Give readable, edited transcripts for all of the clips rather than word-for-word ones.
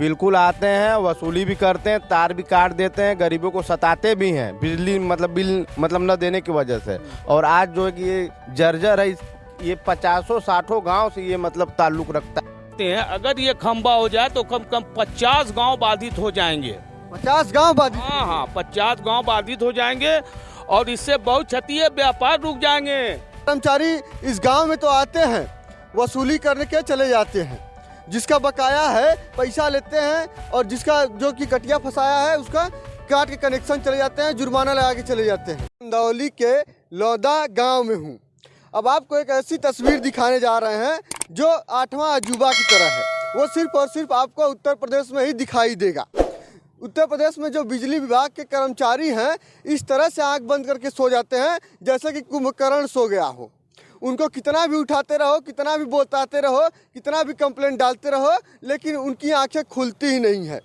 बिल्कुल आते हैं, वसूली भी करते हैं, तार भी काट देते हैं, गरीबों को सताते भी हैं बिजली बिल न देने की वजह से। और आज जो है कि ये जर्जर है, ये 50-60 गांव से ये ताल्लुक रखता है। अगर ये खंबा हो जाए तो कम कम 50 गांव बाधित हो जाएंगे। 50 गांव बाधित? हाँ, 50 गांव बाधित हो जाएंगे और इससे बहुत क्षति है, व्यापार रुक जाएंगे। कर्मचारी इस गांव में तो आते हैं, वसूली करने के चले जाते हैं, जिसका बकाया है पैसा लेते हैं और जिसका जो कि कटिया फंसाया है उसका काट के कनेक्शन चले जाते हैं, जुर्माना लगा के चले जाते हैं। चंदौली के लौदा गांव में हूँ। अब आपको एक ऐसी तस्वीर दिखाने जा रहे हैं जो 8वां अजूबा की तरह है। वो सिर्फ और सिर्फ आपको उत्तर प्रदेश में ही दिखाई देगा। उत्तर प्रदेश में जो बिजली विभाग के कर्मचारी हैं, इस तरह से आंख बंद करके सो जाते हैं जैसे कि कुंभकर्ण सो गया हो। उनको कितना भी उठाते रहो, कितना भी बोलताते रहो, कितना भी कंप्लेंट डालते रहो, लेकिन उनकी आंखें खुलती ही नहीं है।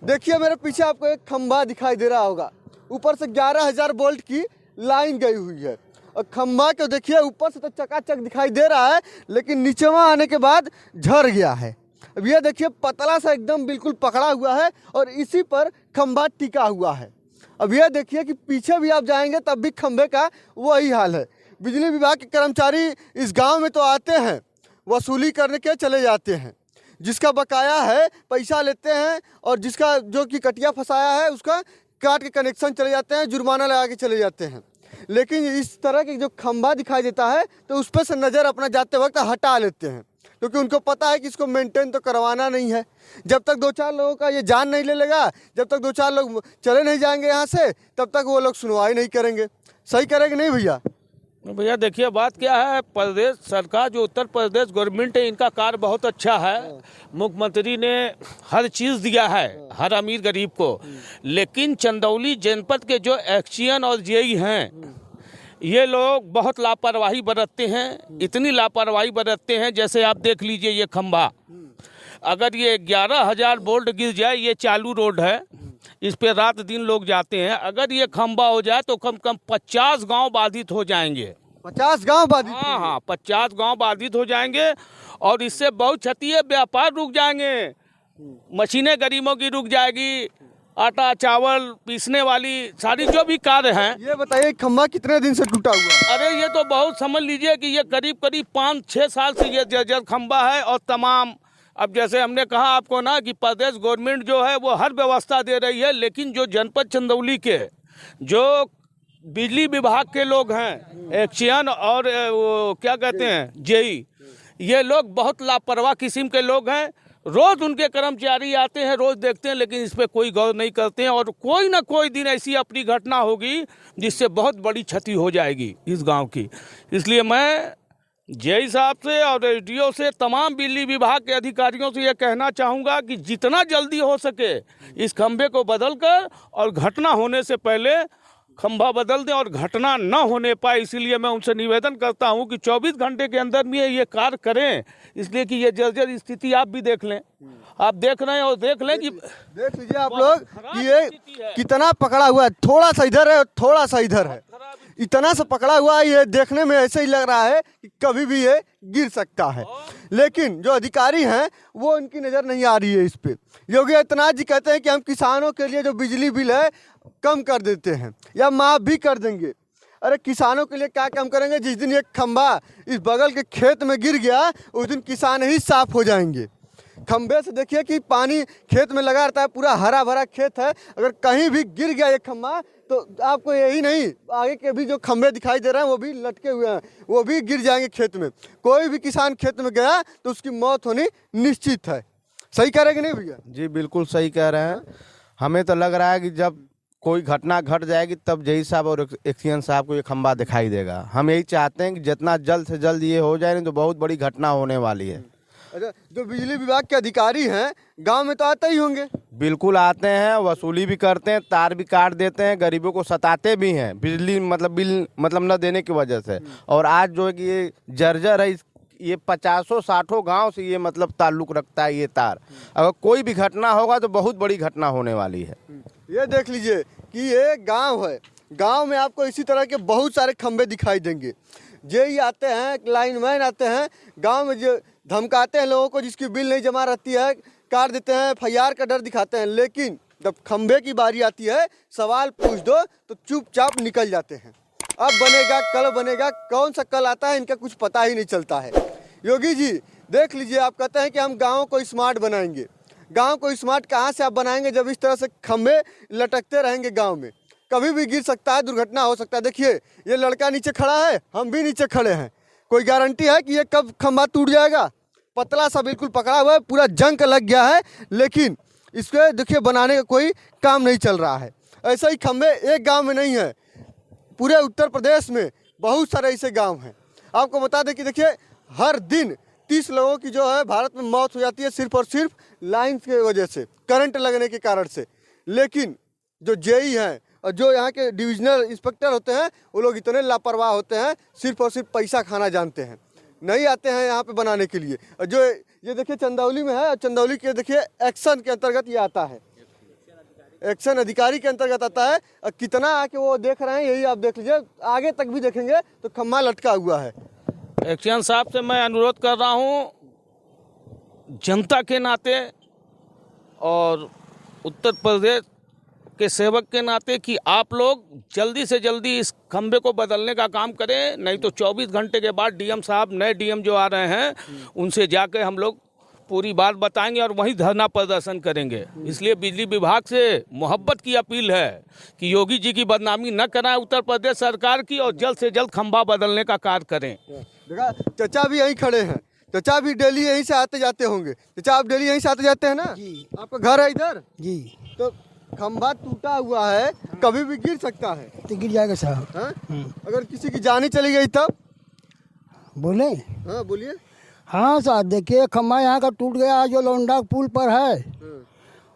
देखिए मेरे पीछे आपको एक खंबा दिखाई दे रहा होगा, ऊपर से 11,000 वोल्ट की लाइन गई हुई है। और खंबा को देखिए, ऊपर से तो चकाचक दिखाई दे रहा है, लेकिन नीचे वहाँ आने के बाद झड़ गया है। अब ये देखिए पतला सा एकदम बिल्कुल पकड़ा हुआ है और इसी पर खंबा टिका हुआ है। अब ये देखिए कि पीछे भी आप जाएंगे तब भी खंबे का वही हाल है। बिजली विभाग के कर्मचारी इस गांव में तो आते हैं, वसूली करने के चले जाते हैं, जिसका बकाया है पैसा लेते हैं और जिसका जो कि कटिया फंसाया है उसका काट के कनेक्शन चले जाते हैं, जुर्माना लगा के चले जाते हैं। लेकिन इस तरह के जो खंबा दिखाई देता है तो उस पर से नज़र अपना जाते वक्त हटा लेते हैं, क्योंकि उनको पता है कि इसको मेंटेन तो करवाना नहीं है। जब तक 2-4 लोगों का ये जान नहीं ले लेगा, जब तक 2-4 लोग चले नहीं जाएंगे यहाँ से, तब तक वो लोग सुनवाई नहीं करेंगे। सही करेंगे नहीं भैया? भैया देखिए बात क्या है, प्रदेश सरकार जो उत्तर प्रदेश गवर्नमेंट है, इनका कार्य बहुत अच्छा है। मुख्यमंत्री ने हर चीज़ दिया है हर अमीर गरीब को, लेकिन चंदौली जनपद के जो एक्सियन और जेई हैं, ये लोग बहुत लापरवाही बरतते हैं। इतनी लापरवाही बरतते हैं, जैसे आप देख लीजिए ये खंबा, अगर ये 11,000 वोल्ट गिर जाए, ये चालू रोड है, इस पे रात दिन लोग जाते हैं। अगर ये खंबा हो जाए तो कम कम 50 गांव बाधित हो जाएंगे। 50 गांव बाधित? हाँ, 50 गांव बाधित हो जाएंगे और इससे बहुत क्षति है, व्यापार रुक जाएंगे, मशीनें गरीबों की रुक जाएगी, आटा चावल पीसने वाली सारी जो भी कार्य हैं। ये बताइए खंबा कितने दिन से टूटा हुआ है? अरे ये तो बहुत समझ लीजिए कि ये करीब 5-6 साल से ये जर्जर खंबा है। और तमाम, अब जैसे हमने कहा आपको ना कि प्रदेश गवर्नमेंट जो है वो हर व्यवस्था दे रही है, लेकिन जो जनपद चंदौली के जो बिजली विभाग के लोग हैं, एक्सियन और वो क्या कहते हैं जेई, ये लोग बहुत लापरवाह किस्म के लोग हैं। रोज़ उनके कर्मचारी आते हैं, रोज़ देखते हैं, लेकिन इस पर कोई गौर नहीं करते हैं। और कोई ना कोई दिन ऐसी अपनी घटना होगी जिससे बहुत बड़ी क्षति हो जाएगी इस गांव की। इसलिए मैं जेई साहब से और एसडीओ से, तमाम बिजली विभाग के अधिकारियों से ये कहना चाहूँगा कि जितना जल्दी हो सके इस खंभे को बदल कर और घटना होने से पहले खंभा बदल दें और घटना न होने पाए। इसीलिए मैं उनसे निवेदन करता हूं कि 24 घंटे के अंदर में ये कार्य करें, इसलिए कि ये जर्जर स्थिति आप भी देख लें, आप देख रहे हैं और देख लें कि देख लीजिए आप लोग कि ये कितना पकड़ा हुआ है। थोड़ा सा इधर है, थोड़ा सा इधर है, इतना सा पकड़ा हुआ है। ये देखने में ऐसे ही लग रहा है कि कभी भी ये गिर सकता है, लेकिन जो अधिकारी हैं वो उनकी नज़र नहीं आ रही है इस पे। योगी आदित्यनाथ जी कहते हैं कि हम किसानों के लिए जो बिजली बिल है कम कर देते हैं या माफ़ भी कर देंगे। अरे किसानों के लिए क्या कम करेंगे? जिस दिन एक खंभा इस बगल के खेत में गिर गया, उस दिन किसान ही साफ हो जाएंगे। खंभे से देखिए कि पानी खेत में लगा रहता है, पूरा हरा भरा खेत है। अगर कहीं भी गिर गया एक खंभा तो आपको यही नहीं, आगे के भी जो खंभे दिखाई दे रहे हैं वो भी लटके हुए हैं, वो भी गिर जाएंगे खेत में। कोई भी किसान खेत में गया तो उसकी मौत होनी निश्चित है। सही कह रहे कि नहीं भैया? जी बिल्कुल सही कह रहे हैं। हमें तो लग रहा है कि जब कोई घटना घट जाएगी तब जेई साहब और एक्सियन साहब को ये खंबा दिखाई देगा। हम यही चाहते हैं कि जितना जल्द से जल्द ये हो जाए, नहीं तो बहुत बड़ी घटना होने वाली है। अच्छा, जो बिजली विभाग के अधिकारी हैं गांव में तो आते ही होंगे? बिल्कुल आते हैं, वसूली भी करते हैं, तार भी काट देते हैं, गरीबों को सताते भी हैं बिजली बिल न देने की वजह से। और आज जो है कि ये जर्जर है, ये 50-60 गांव से ये ताल्लुक रखता है ये तार। अगर कोई भी घटना होगा तो बहुत बड़ी घटना होने वाली है। ये देख लीजिए कि ये गांव है, गांव में आपको इसी तरह के बहुत सारे खंबे दिखाई देंगे। जेई आते हैं, लाइनमैन आते हैं, गांव में जो धमकाते हैं लोगों को जिसकी बिल नहीं जमा रहती है, काट देते हैं, FIR का डर दिखाते हैं, लेकिन जब खंभे की बारी आती है, सवाल पूछ दो तो चुपचाप निकल जाते हैं। अब बनेगा, कल बनेगा, कौन सा कल आता है इनका कुछ पता ही नहीं चलता है। योगी जी देख लीजिए, आप कहते हैं कि हम गाँव को स्मार्ट बनाएंगे। गांव को स्मार्ट कहाँ से आप बनाएंगे जब इस तरह से खंभे लटकते रहेंगे गांव में? कभी भी गिर सकता है, दुर्घटना हो सकता है। देखिए ये लड़का नीचे खड़ा है, हम भी नीचे खड़े हैं, कोई गारंटी है कि ये कब खंभा टूट जाएगा? पतला सा बिल्कुल पकड़ा हुआ है, पूरा जंग लग गया है, लेकिन इसको देखिए बनाने का कोई काम नहीं चल रहा है। ऐसे ही खंभे एक गाँव में नहीं है, पूरे उत्तर प्रदेश में बहुत सारे ऐसे गाँव हैं। आपको बता दें कि देखिए हर दिन 30 लोगों की जो है भारत में मौत हो जाती है सिर्फ और सिर्फ लाइन की वजह से, करंट लगने के कारण से। लेकिन जो जेई हैं और जो यहाँ के डिविजनल इंस्पेक्टर होते हैं, वो लोग इतने लापरवाह होते हैं, सिर्फ और सिर्फ पैसा खाना जानते हैं, नहीं आते हैं यहाँ पे बनाने के लिए। और जो ये देखिए चंदौली में है, और चंदौली के देखिए एक्शन के अंतर्गत ये आता है, एक्शन अधिकारी के अंतर्गत आता है। और कितना आके वो देख रहे हैं, यही आप देख लीजिए, आगे तक भी देखेंगे तो खम्मा लटका हुआ है। एक्शन साहब से मैं अनुरोध कर रहा हूँ जनता के नाते और उत्तर प्रदेश के सेवक के नाते कि आप लोग जल्दी से जल्दी इस खंबे को बदलने का काम करें, नहीं तो 24 घंटे के बाद डीएम साहब, नए डीएम जो आ रहे हैं, उनसे जाके हम लोग पूरी बात बताएंगे और वहीं धरना प्रदर्शन करेंगे। इसलिए बिजली विभाग से मोहब्बत की अपील है कि योगी जी की बदनामी न कराएं उत्तर प्रदेश सरकार की, और जल्द से जल्द खंबा बदलने का कार्य करें। देखा, चचा भी यहीं खड़े हैं, चचा भी डेली यहीं से आते जाते होंगे। चचा आप डेली यहीं से आते जाते हैं ना जी? आपका घर है इधर जी? तो खंबा टूटा हुआ है, कभी भी गिर सकता है। तो गिर जाएगा साहब। अगर किसी की जान ही चली गई तब? बोले? हाँ बोलिए। हाँ साहब, देखिए खंबा यहाँ का टूट गया है, जो लौंडा पुल पर है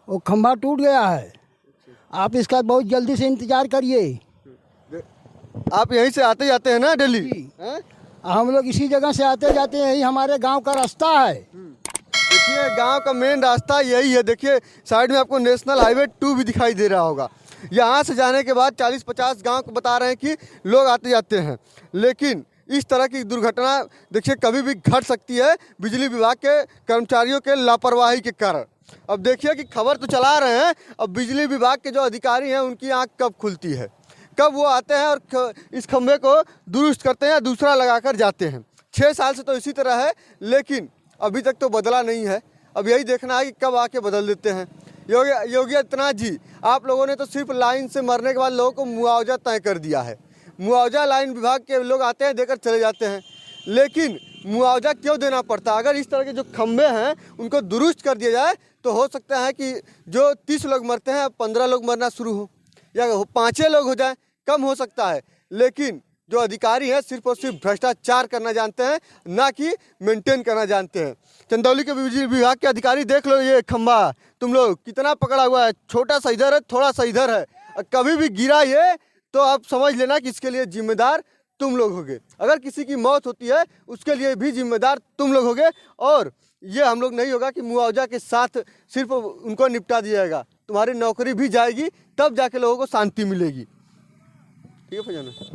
वो खंबा टूट गया है। आप इसका बहुत जल्दी से इंतजार करिए। आप यहीं से आते जाते हैं ना डेली? हम लोग इसी जगह से आते जाते हैं, यही हमारे गांव का रास्ता है। देखिए गांव का मेन रास्ता यही है। देखिए साइड में आपको नेशनल हाईवे 2 भी दिखाई दे रहा होगा। यहाँ से जाने के बाद 40-50 गांव को बता रहे हैं कि लोग आते जाते हैं, लेकिन इस तरह की दुर्घटना देखिए कभी भी घट सकती है बिजली विभाग के कर्मचारियों के लापरवाही के कारण। अब देखिए कि खबर तो चला रहे हैं, अब बिजली विभाग के जो अधिकारी हैं उनकी आंख कब खुलती है, कब वो आते हैं और इस खंभे को दुरुस्त करते हैं या दूसरा लगाकर जाते हैं। 6 साल से तो इसी तरह है, लेकिन अभी तक तो बदला नहीं है। अब यही देखना है कि कब आके बदल देते हैं। योगी आदित्यनाथ जी, आप लोगों ने तो सिर्फ लाइन से मरने के बाद लोगों को मुआवजा तय कर दिया है। मुआवजा लाइन विभाग के लोग आते हैं, देकर चले जाते हैं, लेकिन मुआवजा क्यों देना पड़ता? अगर इस तरह के जो खंभे हैं उनको दुरुस्त कर दिया जाए तो हो सकता है कि जो 30 लोग मरते हैं 15 लोग मरना शुरू हो, या 5 लोग हो जाए, कम हो सकता है। लेकिन जो अधिकारी हैं सिर्फ और सिर्फ भ्रष्टाचार करना जानते हैं, ना कि मेंटेन करना जानते हैं। चंदौली के बिजली विभाग के अधिकारी देख लो, ये खंभा तुम लोग कितना पकड़ा हुआ है, छोटा सा इधर है, थोड़ा सा इधर है, कभी भी गिरा ये तो आप समझ लेना कि इसके लिए जिम्मेदार तुम लोग होगे। अगर किसी की मौत होती है उसके लिए भी जिम्मेदार तुम लोग होगे, और ये हम लोग नहीं होगा कि मुआवजा के साथ सिर्फ उनको निपटा दिया जाएगा। तुम्हारी नौकरी भी जाएगी, तब जाके लोगों को शांति मिलेगी। ठीक है फैजाना।